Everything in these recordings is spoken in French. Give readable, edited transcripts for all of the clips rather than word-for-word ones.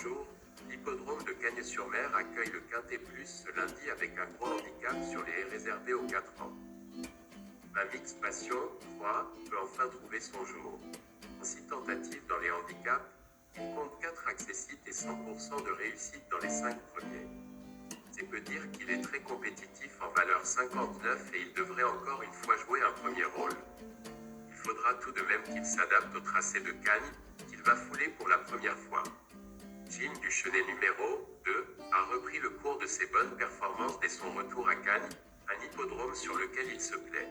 Bonjour, l'hippodrome de Cagnes-sur-Mer accueille le Quintet Plus ce lundi avec un gros handicap sur les haies réservées aux 4 ans. Ma Mix Passion, 3, peut enfin trouver son jour. En 6 tentatives dans les handicaps, il compte 4 accessites et 100% de réussite dans les 5 premiers. C'est peu dire qu'il est très compétitif en valeur 59 et il devrait encore une fois jouer un premier rôle. Il faudra tout de même qu'il s'adapte au tracé de Cagnes, qu'il va fouler pour la première fois. Jim Duchenet numéro 2 a repris le cours de ses bonnes performances dès son retour à Cagnes, un hippodrome sur lequel il se plaît.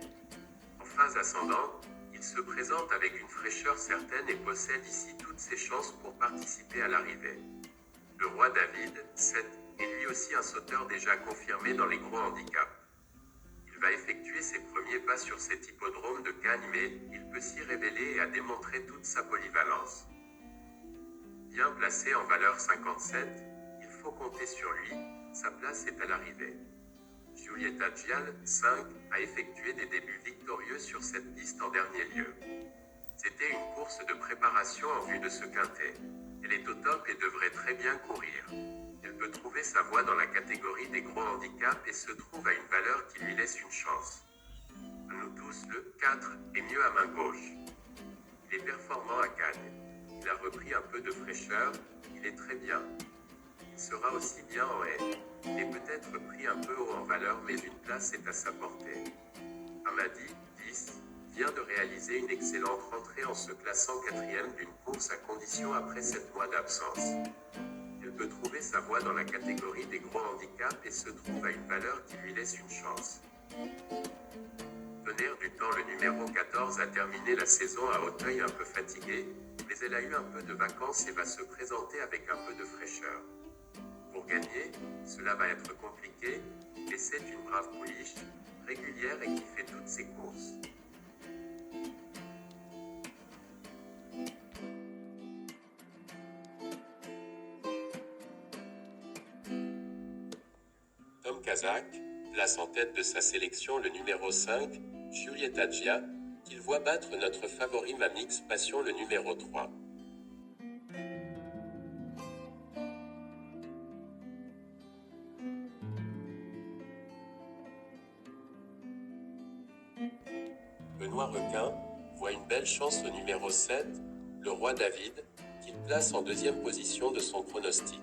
En phase ascendante, il se présente avec une fraîcheur certaine et possède ici toutes ses chances pour participer à l'arrivée. Le roi David, 7, est lui aussi un sauteur déjà confirmé dans les gros handicaps. Il va effectuer ses premiers pas sur cet hippodrome de Cagnes mais il peut s'y révéler et a démontré toute sa polyvalence. Bien placé en valeur 57, il faut compter sur lui, sa place est à l'arrivée. Giulietta Gial, 5, a effectué des débuts victorieux sur cette piste en dernier lieu. C'était une course de préparation en vue de ce quintet. Elle est au top et devrait très bien courir. Elle peut trouver sa voie dans la catégorie des gros handicaps et se trouve à une valeur qui lui laisse une chance. À nous tous, le 4 est mieux à main gauche. Il est performant à Cagnes. Il a repris un peu de fraîcheur, il est très bien. Il sera aussi bien en haie. Il est peut-être pris un peu haut en valeur mais une place est à sa portée. Amadi, 10, vient de réaliser une excellente rentrée en se classant 4e d'une course à condition après 7 mois d'absence. Elle peut trouver sa voie dans la catégorie des gros handicaps et se trouve à une valeur qui lui laisse une chance. Tonnerre du Temps, le numéro 14, a terminé la saison à Auteuil un peu fatiguée, mais elle a eu un peu de vacances et va se présenter avec un peu de fraîcheur. Pour gagner, cela va être compliqué, mais c'est une brave pouliche, régulière et qui fait toutes ses courses. Tom Kazak place en tête de sa sélection le numéro 5, Giulietta Gia, qu'il voit battre notre favori Ma Mix Passion le numéro 3. Benoît Requin voit une belle chance au numéro 7, le roi David, qu'il place en 2e position de son pronostic.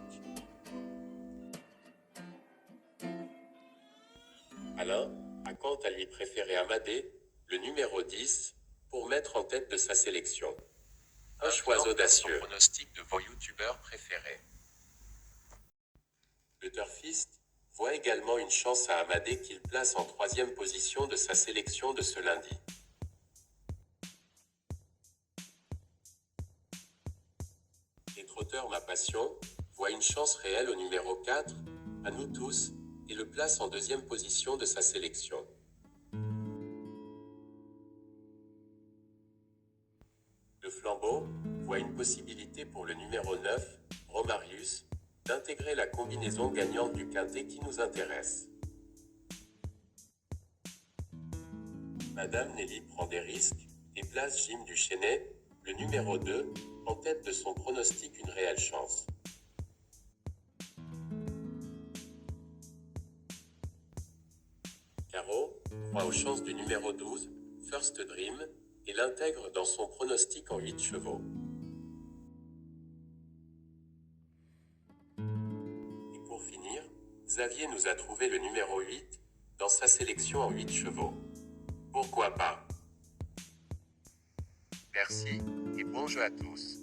Alain a quant à lui préféré Amadé, le numéro 10, pour mettre en tête de sa sélection. Un choix audacieux. Pronostic de vos youtubeurs préférés. Le turfiste voit également une chance à Amadé qu'il place en 3e position de sa sélection de ce lundi. Les trotteurs Ma Passion voient une chance réelle au numéro 4, à nous tous, et le place en 2e position de sa sélection. Le Flambeau voit une possibilité pour le numéro 9, Romarius, d'intégrer la combinaison gagnante du quintet qui nous intéresse. Madame Nelly prend des risques et place Jim Duchenet, le numéro 2, en tête de son pronostic une réelle chance. Caro croit aux chances du numéro 12, First Dream, et l'intègre dans son pronostic en 8 chevaux. Et pour finir, Xavier nous a trouvé le numéro 8 dans sa sélection en 8 chevaux. Pourquoi pas? Merci et bon jeu à tous.